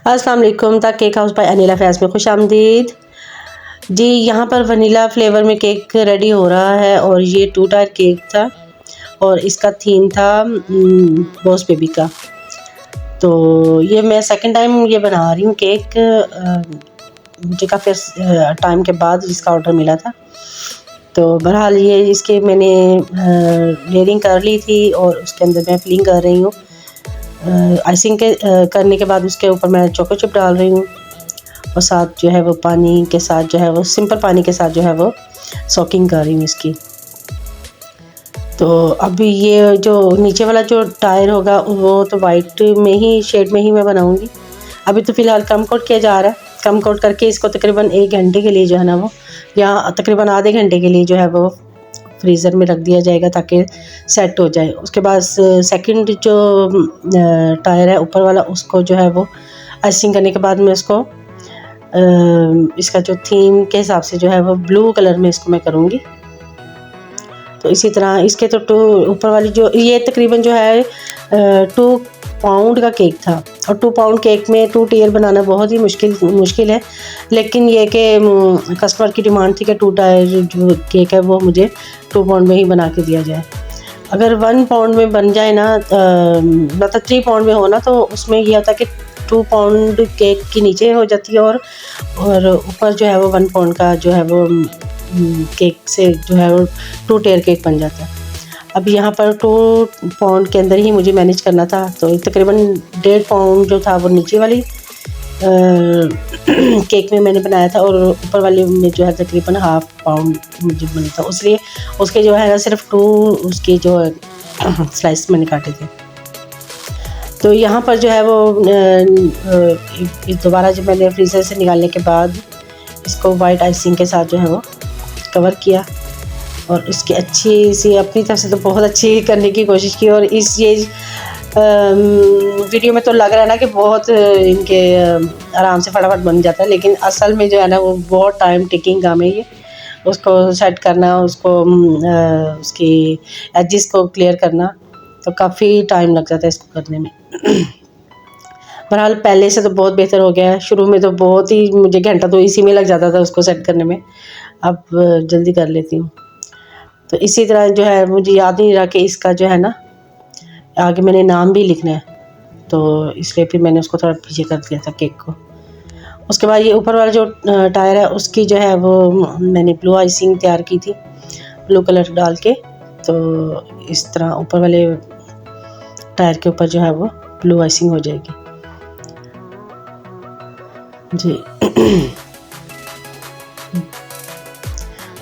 अस्सलाम वालेकुम। The cake house by Anila Faiz में खुशामदीद। जी, यहाँ पर वनीला फ्लेवर में केक रेडी हो रहा है और ये 2 टायर केक था और इसका थीम था बॉस बेबी का। तो ये मैं सेकंड टाइम ये बना रही हूँ केक। मुझे काफ़ी टाइम के बाद इसका ऑर्डर मिला था। तो बहरहाल ये इसके मैंने लेयरिंग कर ली थी और उसके अंदर मैं फिलिंग कर रही हूँ। आइसिंग के करने के बाद उसके ऊपर मैं चोको चिप डाल रही हूँ और साथ जो है वो पानी के साथ जो है वो सिंपल पानी के साथ जो है वो सॉकिंग कर रही हूँ इसकी। तो अभी ये जो नीचे वाला जो टायर होगा वो तो वाइट में ही शेड में ही मैं बनाऊँगी। अभी तो फ़िलहाल कम कोट किया जा रहा है। कम कोट करके इसको तकरीबन 1 घंटे के लिए जो है ना वो, या तकरीबन आधे घंटे के लिए जो है वो फ्रीज़र में रख दिया जाएगा ताकि सेट हो जाए। उसके बाद सेकंड जो टायर है ऊपर वाला, उसको जो है वो आइसिंग करने के बाद मैं उसको इसका जो थीम के हिसाब से जो है वो ब्लू कलर में इसको मैं करूँगी। तो इसी तरह इसके तो ऊपर वाली जो ये तकरीबन जो है 2 पाउंड का केक था और 2 पाउंड केक में 2 टियर बनाना बहुत ही मुश्किल है। लेकिन ये कि कस्टमर की डिमांड थी कि 2 टायर जो केक है वो मुझे 2 पाउंड में ही बना के दिया जाए। अगर 1 पाउंड में बन जाए ना, मतलब 3 पाउंड में हो ना, तो उसमें ये होता है कि 2 पाउंड केक की नीचे हो जाती है और ऊपर जो है वो 1 पाउंड का जो है वो केक से जो है वो 2 टियर केक बन जाता है। अब यहाँ पर 2 पाउंड के अंदर ही मुझे मैनेज करना था, तो तकरीबन 1.5 पाउंड जो था वो नीचे वाली केक में मैंने बनाया था और ऊपर वाले में जो है तकरीबन 1/2 पाउंड मुझे बना था। इसलिए उसके जो है ना सिर्फ 2 उसके जो स्लाइस मैंने काटे थे। तो यहाँ पर जो है वो दोबारा जब मैंने फ्रीज़र से निकालने के बाद इसको वाइट आइसिंग के साथ जो है वो कवर किया और इसकी अच्छी सी अपनी तरफ से तो बहुत अच्छी करने की कोशिश की। और ये वीडियो में तो लग रहा है ना कि बहुत इनके आराम से फटाफट बन जाता है, लेकिन असल में जो है ना वो बहुत टाइम टेकिंग काम है ये। उसको सेट करना, उसको उसकी एजेस को क्लियर करना, तो काफ़ी टाइम लग जाता है इसको करने में। बहरहाल पहले से तो बहुत बेहतर हो गया है। शुरू में तो बहुत ही मुझे घंटा तो इसी में लग जाता था उसको सेट करने में, अब जल्दी कर लेती हूँ। तो इसी तरह जो है मुझे याद नहीं रहा कि इसका जो है ना आगे मैंने नाम भी लिखना है, तो इसलिए फिर मैंने उसको थोड़ा पीछे कर दिया था केक को। उसके बाद ये ऊपर वाला जो टायर है उसकी जो है वो मैंने ब्लू आइसिंग तैयार की थी, ब्लू कलर डाल के। तो इस तरह ऊपर वाले टायर के ऊपर जो है वो ब्लू आइसिंग हो जाएगी जी।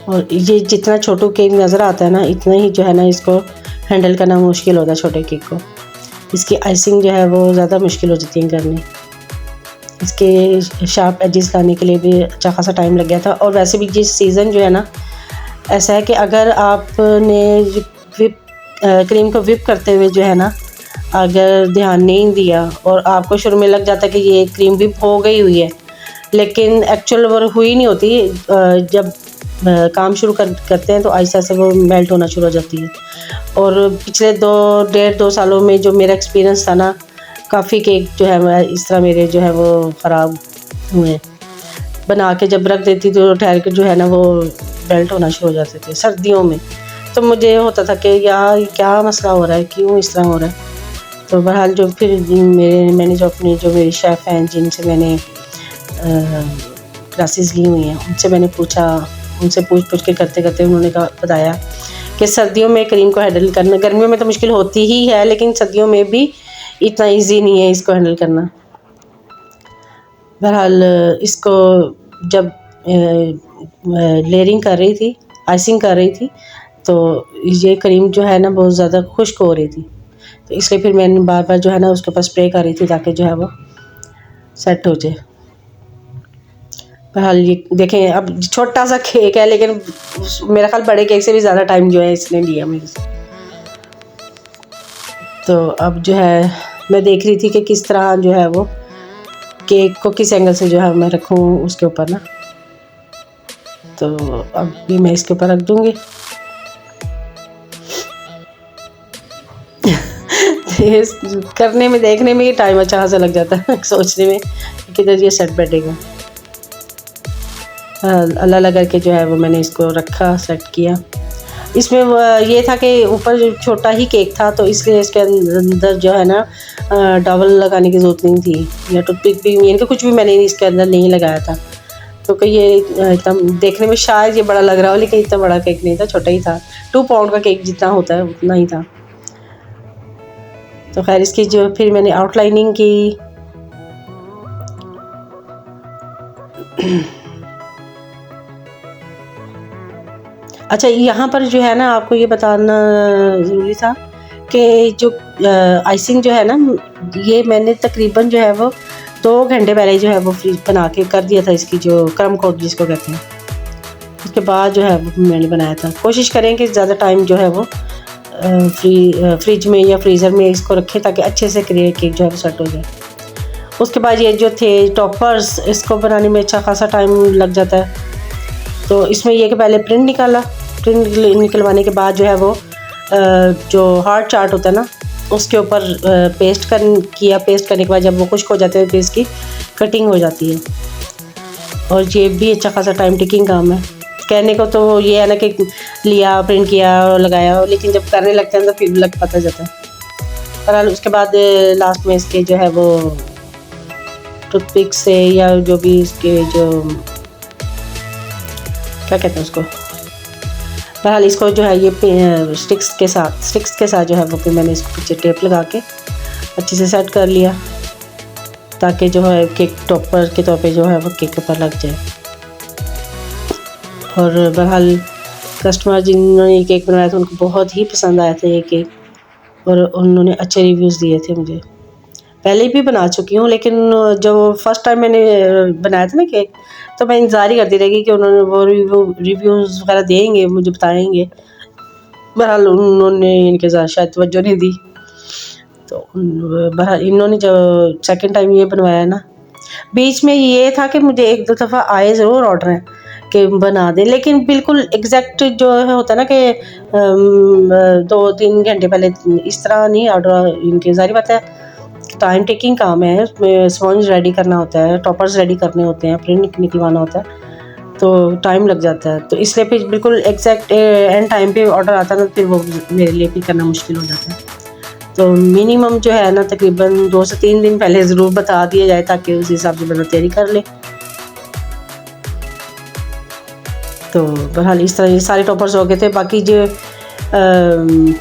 और ये जितना छोटू केक नज़र आता है ना, इतना ही जो है ना इसको हैंडल करना मुश्किल होता है छोटे केक को। इसकी आइसिंग जो है वो ज़्यादा मुश्किल हो जाती है करनी। इसके शार्प एजेस लाने के लिए भी अच्छा खासा टाइम लग गया था। और वैसे भी जिस सीज़न जो है ना ऐसा है कि अगर आपने क्रीम को विप करते हुए जो है ना अगर ध्यान नहीं दिया और आपको शुरू में लग जाता है कि ये क्रीम विप हो गई हुई है, लेकिन एक्चुअल वो हुई नहीं होती। जब काम शुरू करते हैं तो आहिस्ता से वो मेल्ट होना शुरू हो जाती है। और पिछले 1.5-2 सालों में जो मेरा एक्सपीरियंस था ना, काफ़ी केक जो है इस तरह मेरे जो है वो ख़राब हुए। बना के जब रख देती तो ठहर के जो है ना वो मेल्ट होना शुरू हो जाते थे सर्दियों में। तो मुझे होता था कि यार क्या मसला हो रहा है, क्यों इस तरह हो रहा है। तो बहरहाल जो फिर मैंने जो मेरी शेफ़ हैं जिनसे मैंने क्लासेस ली हुई हैं उनसे मैंने पूछा, उनसे पूछ के करते उन्होंने बताया कि सर्दियों में क्रीम को हैंडल करना, गर्मियों में तो मुश्किल होती ही है लेकिन सर्दियों में भी इतना इजी नहीं है इसको हैंडल करना। बहरहाल इसको जब लेयरिंग कर रही थी, आइसिंग कर रही थी, तो ये क्रीम जो है ना बहुत ज़्यादा खुश्क हो रही थी, तो इसलिए फिर मैंने बार बार जो है ना उसके ऊपर स्प्रे कर रही थी ताकि जो है वो सेट हो जाए। बहरहाल ये देखें, अब छोटा सा केक है लेकिन मेरा ख्याल बड़े केक से भी ज़्यादा टाइम जो है इसने लिया मेरे से। तो अब जो है मैं देख रही थी कि किस तरह जो है वो केक को किस एंगल से जो है मैं रखूँ उसके ऊपर ना। तो अब भी मैं इसके ऊपर रख दूँगी। ये करने में, देखने में ही टाइम अच्छा खासा लग जाता है सोचने में किधर ये सेट बैठेगा। अल्लाह अल्लाह करके जो है वो मैंने इसको रखा, सेट किया। इसमें ये था कि ऊपर जो छोटा ही केक था, तो इसलिए इसके अंदर जो है ना डबल लगाने की ज़रूरत नहीं थी, या टूथपिक भी, यानी कि कुछ भी मैंने इसके अंदर नहीं लगाया था। तो कि ये एकदम देखने में शायद ये बड़ा लग रहा हो, लेकिन इतना बड़ा केक नहीं था, छोटा ही था। 2 पाउंड का केक जितना होता है उतना ही था। तो खैर इसकी जो फिर मैंने आउटलाइनिंग की। अच्छा, यहाँ पर जो है ना आपको ये बताना ज़रूरी था कि जो आइसिंग जो है ना, ये मैंने तकरीबन जो है वो 2 घंटे पहले जो है वो फ्रीज बना के कर दिया था, इसकी जो क्रम कोट जिसको कहते हैं। उसके बाद जो है वो मैंने बनाया था। कोशिश करें कि ज़्यादा टाइम जो है वो फ्रिज में या फ्रीज़र में इसको रखें, ताकि अच्छे से केक जो है वो सेट हो जाए। उसके बाद ये जो थे टॉपर्स, इसको बनाने में अच्छा खासा टाइम लग जाता है। तो इसमें ये कि पहले प्रिंट निकाला, प्रिंट निकलवाने के बाद जो है वो जो हार्ड चार्ट होता है ना, उसके ऊपर पेस्ट किया। पेस्ट करने के बाद जब वो खुश्क हो जाते हैं तो इसकी कटिंग हो जाती है। और ये भी अच्छा खासा टाइम टेकिंग काम है। कहने को तो ये है ना कि लिया, प्रिंट किया और लगाया, लेकिन जब करने लगते हैं तो फिर लग पता जाता है। बहरहाल उसके बाद लास्ट में इसके जो है वो टूथपिक से, या जो भी इसके जो क्या कहते हैं उसको, बहरहाल इसको जो है ये स्टिक्स के साथ जो है वो फिर मैंने इसको पीछे टेप लगा के अच्छे से सेट कर लिया, ताकि जो है केक टॉपर के तौर पे जो है वो केक के ऊपर लग जाए। और बहरहाल कस्टमर जिन्होंने ये केक बनाया था उनको बहुत ही पसंद आया था ये केक, और उन्होंने अच्छे रिव्यूज़ दिए थे मुझे। पहले भी बना चुकी हूँ, लेकिन जो फर्स्ट टाइम मैंने बनाया था ना केक, तो मैं इंतज़ार ही करती रही कि उन्होंने वो रिव्यूज़ वगैरह देंगे, मुझे बताएंगे। बहरहाल उन्होंने इनके ज़्यादा शायद तवज्जो नहीं दी। तो बहरहाल इन्होंने जो सेकंड टाइम ये बनवाया ना, बीच में ये था कि मुझे 1-2 दफ़ा आए ज़रूर ऑर्डर हैं कि बना दें, लेकिन बिल्कुल एग्जैक्ट जो है होता है ना कि 2-3 घंटे पहले इस तरह नहीं ऑर्डर। इनके ज़ाहिर बात है टाइम टेकिंग काम है, उसमें स्पंज रेडी करना होता है, टॉपर्स रेडी करने होते हैं, प्रिंट निकलवाना होता है, तो टाइम लग जाता है। तो इसलिए फिर बिल्कुल एग्जैक्ट एंड टाइम पे ऑर्डर आता है ना, फिर वो मेरे लिए भी करना मुश्किल हो जाता है। तो मिनिमम जो है ना तकरीबन 2 से 3 दिन पहले ज़रूर बता दिया जाए, ताकि उस हिसाब से बंदा तैयारी कर ले। तो बहरहाल इस तरह ये सारे टॉपर्स हो गए थे। बाकी जो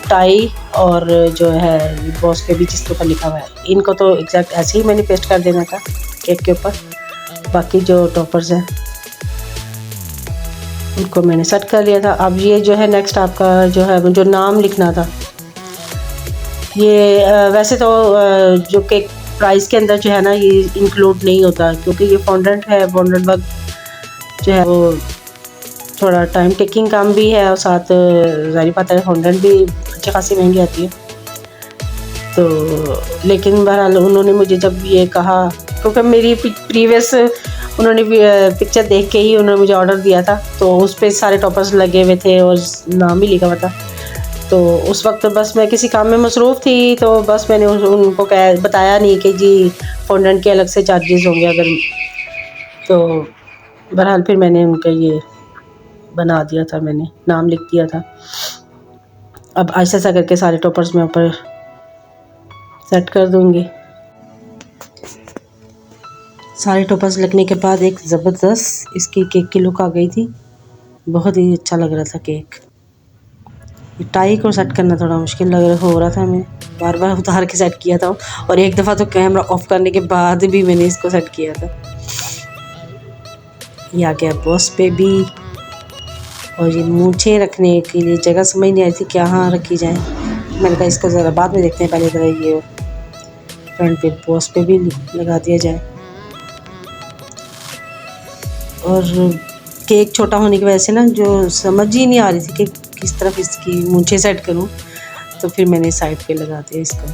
टाई और जो है बॉस पे भी जिसके ऊपर लिखा हुआ है, इनको तो एग्जैक्ट ऐसे ही मैंने पेस्ट कर देना था केक के ऊपर। बाकी जो टॉपर्स हैं उनको मैंने सेट कर लिया था। अब ये जो है नेक्स्ट आपका जो है जो नाम लिखना था, ये वैसे तो जो केक प्राइस के अंदर जो है ना ये इंक्लूड नहीं होता, क्योंकि ये फॉन्डेंट है। फॉन्डेंट वक्त जो है वो थोड़ा टाइम टेकिंग काम भी है, और साथ ज़ाहिर बात है फॉन्डेंट भी अच्छी खासी महंगी आती है। तो लेकिन बहरहाल उन्होंने मुझे जब ये कहा, क्योंकि मेरी प्रीवियस उन्होंने पिक्चर देख के ही उन्होंने मुझे ऑर्डर दिया था, तो उस पर सारे टॉपर्स लगे हुए थे और नाम भी लिखा हुआ था। तो उस वक्त बस मैं किसी काम में मसरूफ़ थी, तो बस मैंने उनको बताया नहीं कि जी फॉन्डेंट के अलग से चार्जेस होंगे अगर। तो बहरहाल फिर मैंने उनका ये बना दिया था, मैंने नाम लिख दिया था। अब ऐसा ऐसा करके सारे टॉपर्स मैं ऊपर सेट कर दूँगी। सारे टॉपर्स लगने के बाद एक ज़बरदस्त इसकी केक की लुक आ गई थी। बहुत ही अच्छा लग रहा था केक। टाई को सेट करना थोड़ा मुश्किल हो रहा था, मैं बार बार उतार के सेट किया था, और एक दफ़ा तो कैमरा ऑफ करने के बाद भी मैंने इसको सेट किया था। ये आ गया बॉस पे भी, और ये मूछें रखने के लिए जगह समझ नहीं आ रही थी कहाँ रखी जाए। मैंने कहा इसको ज़रा बाद में देखते हैं, पहले ज़रा ये फ्रंट पे बॉस पे भी लगा दिया जाए। और केक छोटा होने की वजह से ना जो समझ ही नहीं आ रही थी कि किस तरफ इसकी मूंछें सेट करूं, तो फिर मैंने साइड पे लगा दिया इसको।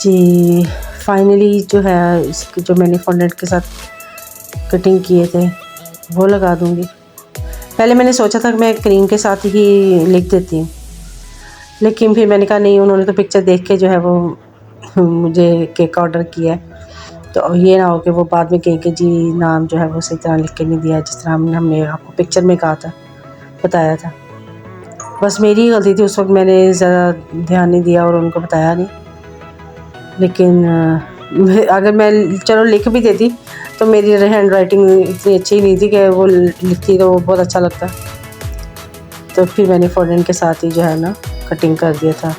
जी फाइनली जो है इसके जो मैंने फॉन्डेंट के साथ कटिंग किए थे वो लगा दूंगी। पहले मैंने सोचा था कि मैं क्रीम के साथ ही लिख देती हूँ, लेकिन फिर मैंने कहा नहीं, उन्होंने तो पिक्चर देख के जो है वो मुझे केक ऑर्डर किया है, तो ये ना हो कि वो बाद में कहे कि जी नाम जो है वो सही तरह लिख के नहीं दिया जिस तरह हमने आपको पिक्चर में कहा था, बताया था। बस मेरी ही गलती थी, उस वक्त मैंने ज़्यादा ध्यान नहीं दिया और उनको बताया नहीं। लेकिन अगर मैं चलो लिख भी देती तो मेरी हैंड राइटिंग इतनी अच्छी नहीं थी कि वो लिखती तो वो बहुत अच्छा लगता। तो फिर मैंने फॉन्डेंट के साथ ही जो है ना कटिंग कर दिया था।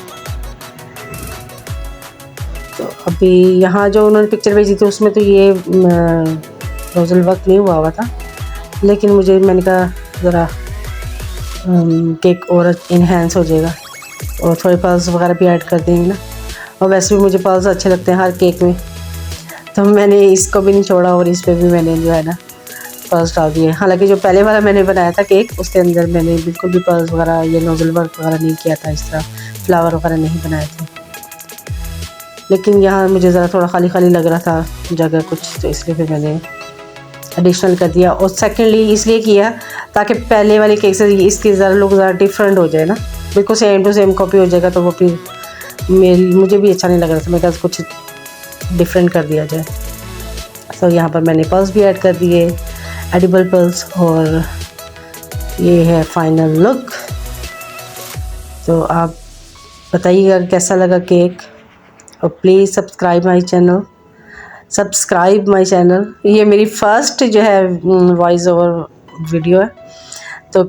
तो अभी यहाँ जो उन्होंने पिक्चर भेजी थी उसमें तो ये नोज़ल वर्क नहीं हुआ था, लेकिन मैंने कहा ज़रा केक और इन्हेंस हो जाएगा और थोड़े पर्ल्स वगैरह भी ऐड कर देंगे ना, और वैसे भी मुझे पर्ल्स अच्छे लगते हैं हर केक में, तो मैंने इसको भी नहीं छोड़ा और इस पर भी मैंने जो है ना पर्ल्स डाल दिए। हालांकि जो पहले वाला मैंने बनाया था केक उसके अंदर मैंने बिल्कुल भी पर्ल्स वगैरह ये नोज़ल वर्क वगैरह नहीं किया था, इस तरह फ्लावर वगैरह नहीं बनाए थे। लेकिन यहाँ मुझे ज़रा थोड़ा खाली खाली लग रहा था जगह कुछ, तो इसलिए फिर मैंने एडिशनल कर दिया। और सेकेंडली इसलिए किया ताकि पहले वाले केक से इसकी ज़रा लुक ज़रा डिफरेंट हो जाए ना, बिल्कुल सेम टू सेम कॉपी हो जाएगा तो वो फिर मुझे भी अच्छा नहीं लग रहा था। मैं कहा कुछ डिफरेंट कर दिया जाए। तो यहाँ पर मैंने पर्ल्स भी ऐड कर दिए, एडिबल पर्ल्स, और ये है फाइनल लुक। तो आप बताइएगा कैसा लगा केक, और प्लीज़ सब्सक्राइब माई चैनल। ये मेरी फर्स्ट जो है वॉइस ओवर वीडियो है, तो